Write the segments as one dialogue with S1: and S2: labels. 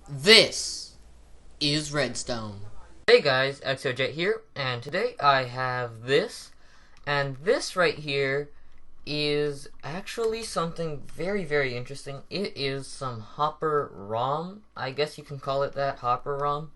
S1: This is Redstone.
S2: Hey guys, XOJet here, and today I have this, and this right here is actually something very interesting. It is some Hopper ROM, I guess you can call it that, Hopper ROM,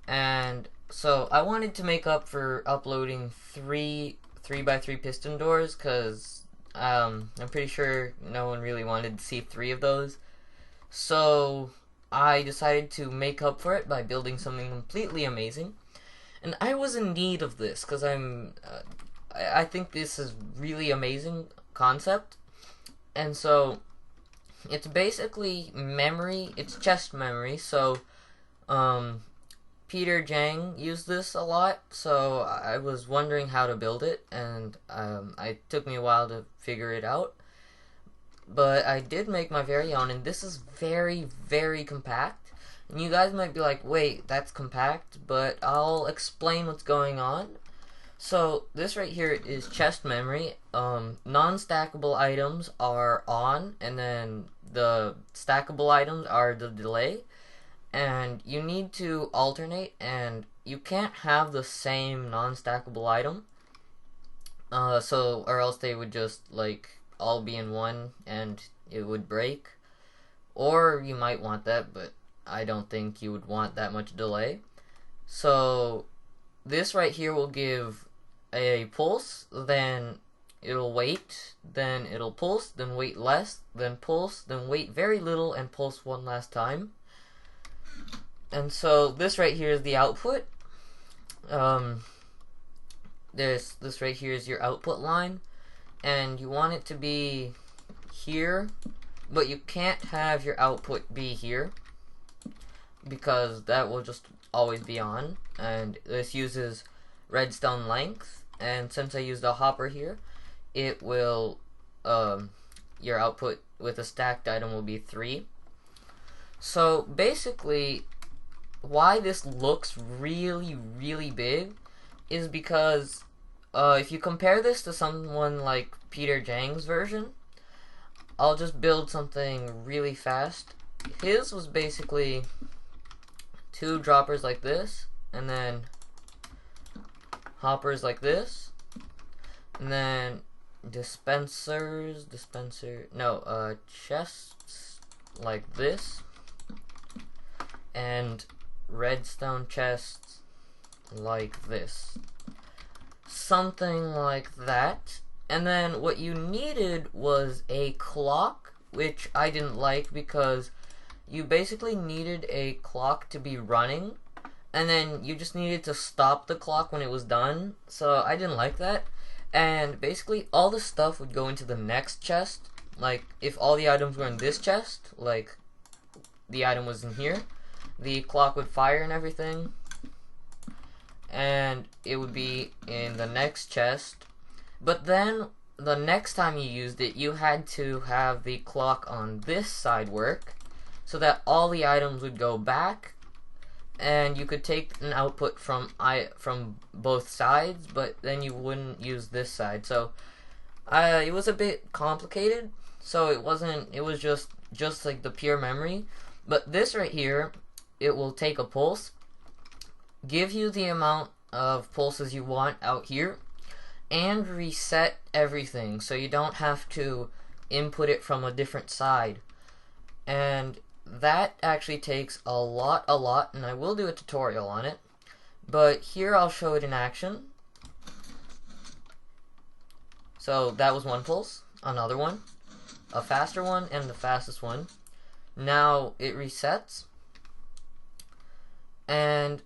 S2: and so I wanted to make up for uploading three by three piston doors, because I'm pretty sure no one really wanted to see three of those, so I decided to make up for it by building something completely amazing. And I was in need of this because I think this is really amazing concept. And so it's basically memory. It's chest memory. So um, Peter Jang used this a lot. So I was wondering how to build it, and it took me a while to figure it out. But I did make my very own, and this is very compact. And you guys might be like, wait, that's compact, but I'll explain what's going on. So this right here is chest memory. Non-stackable items are on, and then the stackable items are the delay. And you need to alternate, and you can't have the same non-stackable item. Or else they would just like all be in one and it would break. Or you might want that, but I don't think you would want that much delay. So this right here will give a pulse, then it'll wait, then it'll pulse, then wait less, then pulse, then wait very little and pulse one last time. And so this right here is the output. This right here is your output line, and you want it to be here, but you can't have your output be here because that will just always be on. And this uses redstone length, and since I used a hopper here, it will your output with a stacked item will be 3. So basically, why this looks really big is because if you compare this to someone like Peter Jang's version, I'll just build something really fast. His was basically 2 droppers like this, and then hoppers like this, and then chests like this, and redstone chests like this. Something like that. And then what you needed was a clock, which I didn't like because you basically needed a clock to be running, and then you just needed to stop the clock when it was done, so I didn't like that. And basically all the stuff would go into the next chest. Like if all the items were in this chest, like the item was in here, the clock would fire and everything, and it would be in the next chest. But then the next time you used it, you had to have the clock on this side work so that all the items would go back, and you could take an output from both sides, but then you wouldn't use this side. So it was a bit complicated. So it was just like the pure memory. But this right here, it will take a pulse, give you the amount of pulses you want out here, and reset everything so you don't have to input it from a different side. And that actually takes a lot, and I will do a tutorial on it, but here I'll show it in action. So that was 1 pulse, another one, a faster one, and the fastest one. Now it resets, and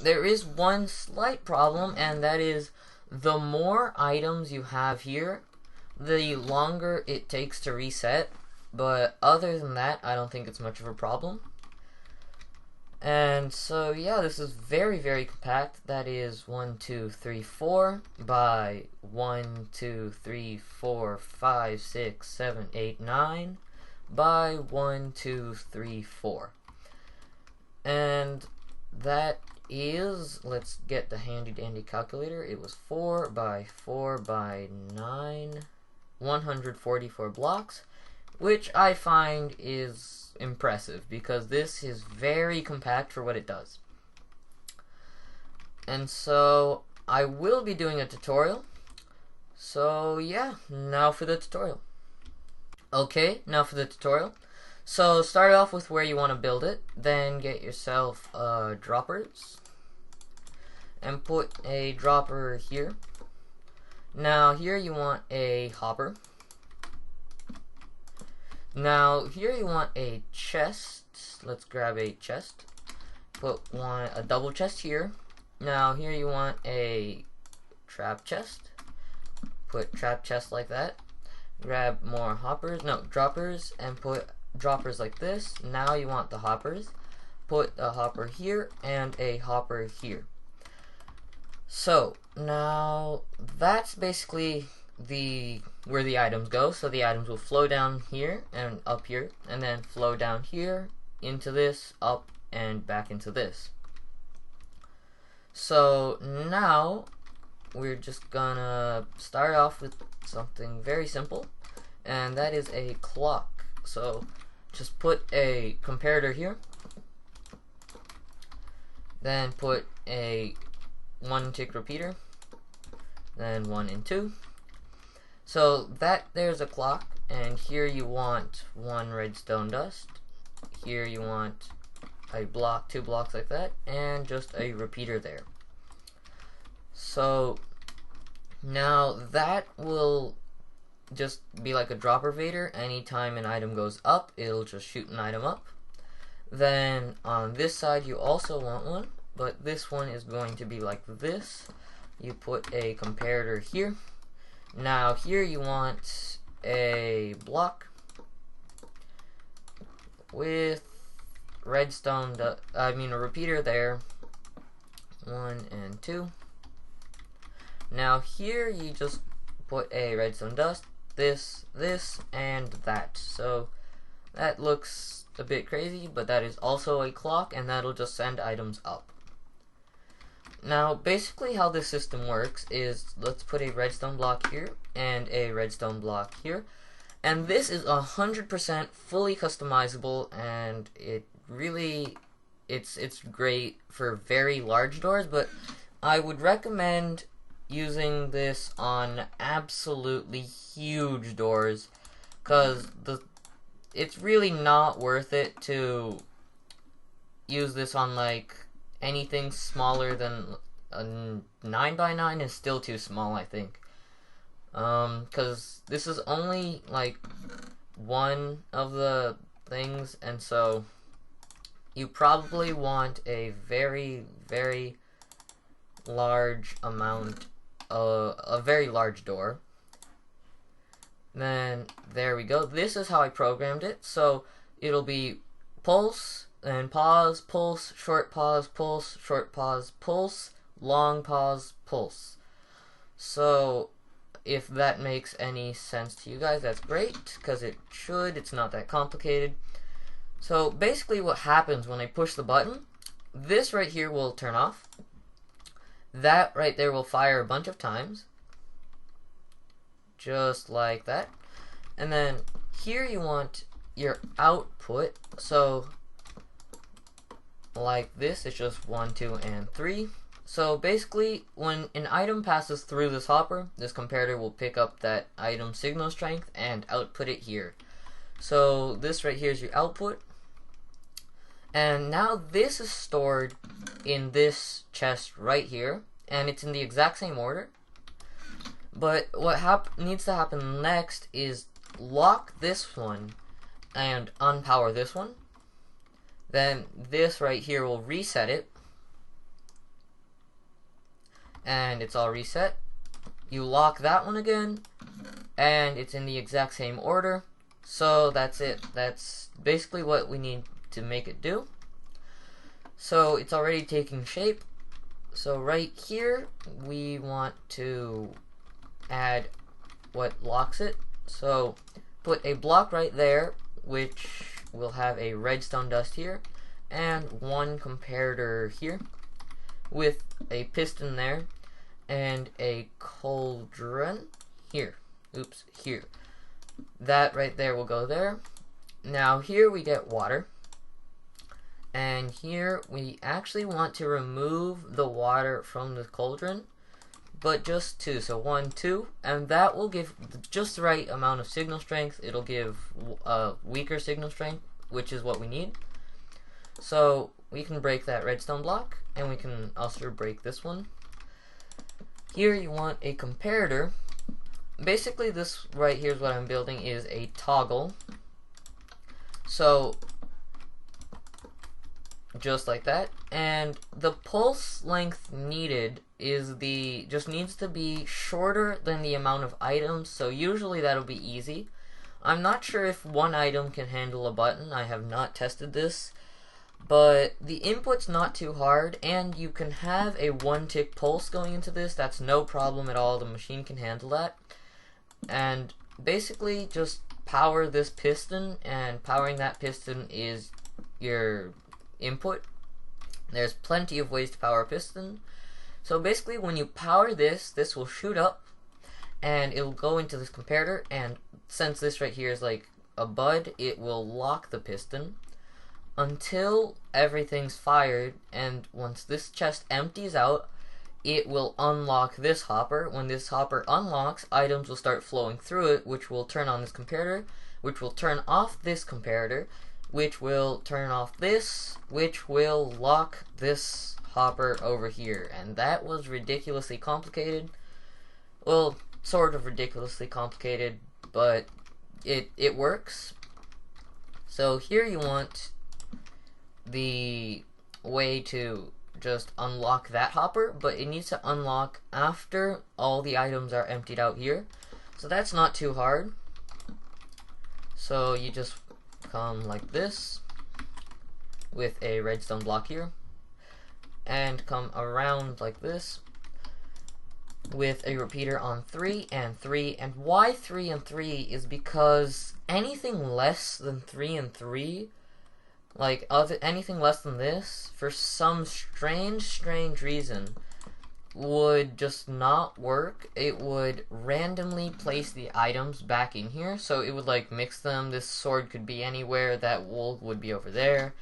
S2: there is one slight problem, and that is the more items you have here, the longer it takes to reset. But other than that, I don't think it's much of a problem. And so yeah, this is very compact. That is 1, 2, 3, 4 by 1, 2, 3, 4, 5, 6, 7, 8, 9 by 1, 2, 3, 4. And that is, let's get the handy dandy calculator. It was 4 by 4 by 9, 144 blocks, which I find is impressive because this is very compact for what it does. And so I will be doing a tutorial. So yeah, now for the tutorial. Okay, now for the tutorial. So start off with where you want to build it, then get yourself droppers and put a dropper here. Now here you want a hopper. Now here you want a chest. Let's grab a chest. Put a double chest here. Now here you want a trap chest. Put trap chest like that. Grab more droppers, and put droppers like this. Now you want the hoppers. Put a hopper here and a hopper here. So now that's basically where the items go. So the items will flow down here and up here, and then flow down here into this, up and back into this. So now we're just gonna start off with something very simple, and that is a clock. So just put a comparator here, then put a 1 tick repeater, then 1 and 2. So there's a clock, and here you want 1 redstone dust. Here you want a block, 2 blocks like that, and just a repeater there. So now that will just be like a dropper vader. Anytime an item goes up, it'll just shoot an item up. Then on this side you also want one, but this one is going to be like this. You put a comparator here. Now here you want a block with redstone, a repeater there, 1 and 2. Now here you just put a redstone dust, this, and that. So that looks a bit crazy, but that is also a clock, and that'll just send items up. Now basically how this system works is, let's put a redstone block here and a redstone block here, and this is 100% fully customizable, and it's great for very large doors, but I would recommend using this on absolutely huge doors, because it's really not worth it to use this on like anything smaller than a 9x9 is still too small, I think. Because this is only like one of the things, and so you probably want a very, very large amount, a very large door. Then there we go. This is how I programmed it. So it'll be pulse, and pause, pulse, short pause, pulse, short pause, pulse, long pause, pulse. So if that makes any sense to you guys, that's great, because it should. It's not that complicated. So basically what happens when I push the button, this right here will turn off. That right there will fire a bunch of times, just like that. And then here you want your output, so like this, it's just 1, 2, and 3. So basically, when an item passes through this hopper, this comparator will pick up that item signal strength and output it here. So this right here is your output, and now this is stored in this chest right here, and it's in the exact same order. But what needs to happen next is lock this one and unpower this one. Then this right here will reset it, and it's all reset. You lock that one again, and it's in the exact same order. So that's it. That's basically what we need to make it do. So it's already taking shape. So right here we want to add what locks it. So put a block right there, which will have a redstone dust here, and one comparator here, with a piston there, and a cauldron here. Oops, here. That right there will go there. Now here we get water. And here we actually want to remove the water from the cauldron, but just 2. So 1, 2, and that will give just the right amount of signal strength. It'll give a weaker signal strength, which is what we need. So we can break that redstone block, and we can also break this one. Here you want a comparator. Basically this right here is what I'm building is a toggle. So just like that, and the pulse length needed is just needs to be shorter than the amount of items, so usually that'll be easy. I'm not sure if one item can handle a button. I have not tested this, but the input's not too hard, and you can have a 1-tick pulse going into this. That's no problem at all. The machine can handle that. And basically just power this piston, and powering that piston is your input. There's plenty of ways to power a piston. So basically when you power this, this will shoot up and it will go into this comparator, and since this right here is like a bud, it will lock the piston until everything's fired, and once this chest empties out, it will unlock this hopper. When this hopper unlocks, items will start flowing through it, which will turn on this comparator, which will turn off this comparator, which will turn off this, which will lock this hopper over here. And that was ridiculously complicated. Well, sort of ridiculously complicated, but it works. So here you want the way to just unlock that hopper, but it needs to unlock after all the items are emptied out here. So that's not too hard. So you just come like this with a redstone block here, and come around like this with a repeater on 3 and 3. And why 3 and 3 is because anything less than 3 and 3, like anything less than this, for some strange reason, would just not work. It would randomly place the items back in here, so it would like mix them. This sword could be anywhere, that wool would be over there.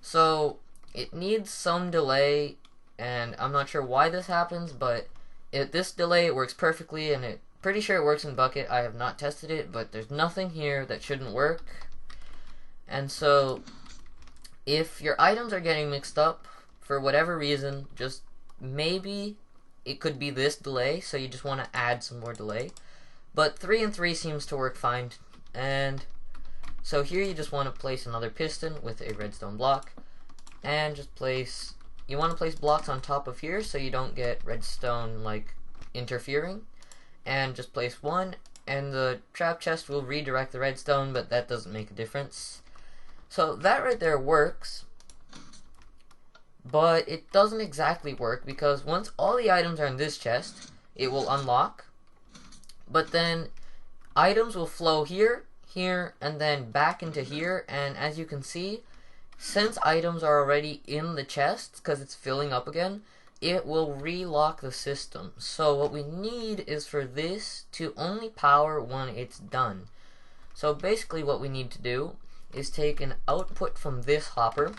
S2: So it needs some delay, and I'm not sure why this happens, but this delay, it works perfectly, and pretty sure it works in Bucket. I have not tested it, but there's nothing here that shouldn't work. And so if your items are getting mixed up for whatever reason, just maybe it could be this delay, so you just want to add some more delay. But 3 and 3 seems to work fine. And so here you just want to place another piston with a redstone block, and just place, you want to place blocks on top of here so you don't get redstone like interfering, and just place one, and the trap chest will redirect the redstone, but that doesn't make a difference. So that right there works, but it doesn't exactly work, because once all the items are in this chest, it will unlock, but then items will flow here, here, and then back into here. And as you can see, since items are already in the chest, because it's filling up again, it will relock the system. So what we need is for this to only power when it's done. So basically what we need to do is take an output from this hopper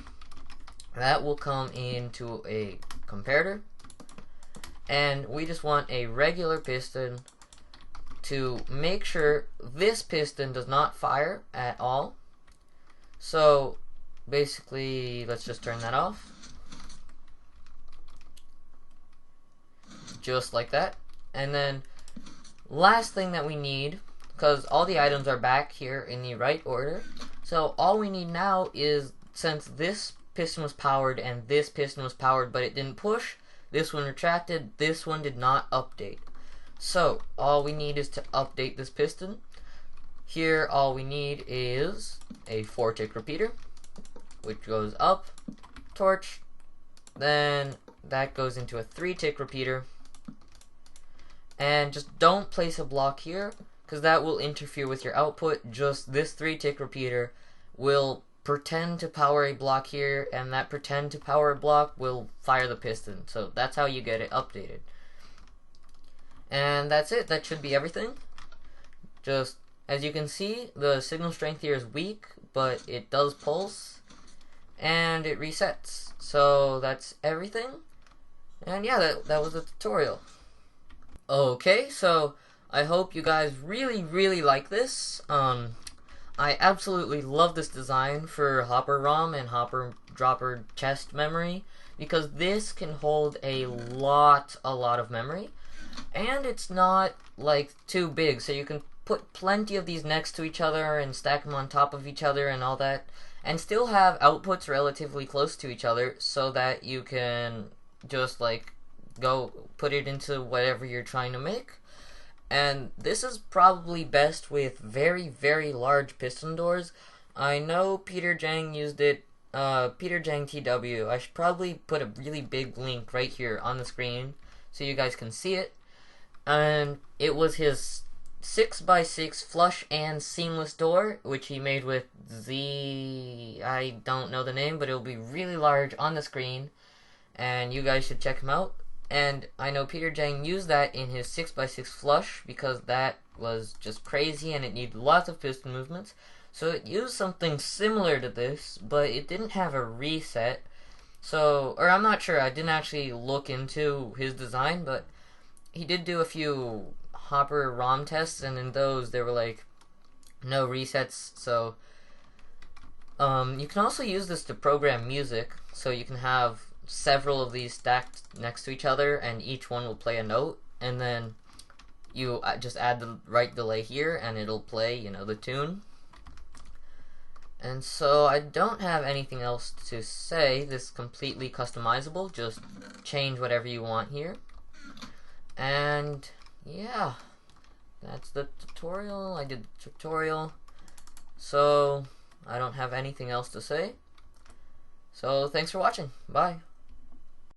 S2: that will come into a comparator, and we just want a regular piston to make sure this piston does not fire at all. So basically, let's just turn that off, just like that. And then last thing that we need, because all the items are back here in the right order, so all we need now is, since this piston was powered and this piston was powered but it didn't push, this one retracted, this one did not update. So all we need is to update this piston. Here all we need is a 4-tick repeater, which goes up, torch, then that goes into a 3-tick repeater. And just don't place a block here, because that will interfere with your output. Just this 3-tick repeater will pretend to power a block here, and that pretend to power a block will fire the piston. So that's how you get it updated. And that's it. That should be everything. Just As you can see, the signal strength here is weak, but it does pulse, and it resets. So that's everything. And yeah, that was the tutorial. Okay, so I hope you guys really like this. I absolutely love this design for Hopper ROM and Hopper Dropper chest memory, because this can hold a lot of memory, and it's not like too big, so you can put plenty of these next to each other and stack them on top of each other and all that, and still have outputs relatively close to each other, so that you can just like go put it into whatever you're trying to make. And this is probably best with very large piston doors. I know Peter Jang used it, Peter Jang TW. I should probably put a really big link right here on the screen so you guys can see it. And it was his 6x6 flush and seamless door, which he made with I don't know the name, but it'll be really large on the screen, and you guys should check him out. And I know Peter Jang used that in his 6x6 flush because that was just crazy and it needed lots of piston movements. So it used something similar to this, but it didn't have a reset. So, or I'm not sure, I didn't actually look into his design, but he did do a few Hopper ROM tests, and in those there were like no resets. So you can also use this to program music, so you can have several of these stacked next to each other, and each one will play a note, and then you just add the right delay here, and it'll play, you know, the tune. And so I don't have anything else to say. This is completely customizable. Just change whatever you want here. And yeah, that's the tutorial. I did the tutorial. So I don't have anything else to say. So thanks for watching. Bye.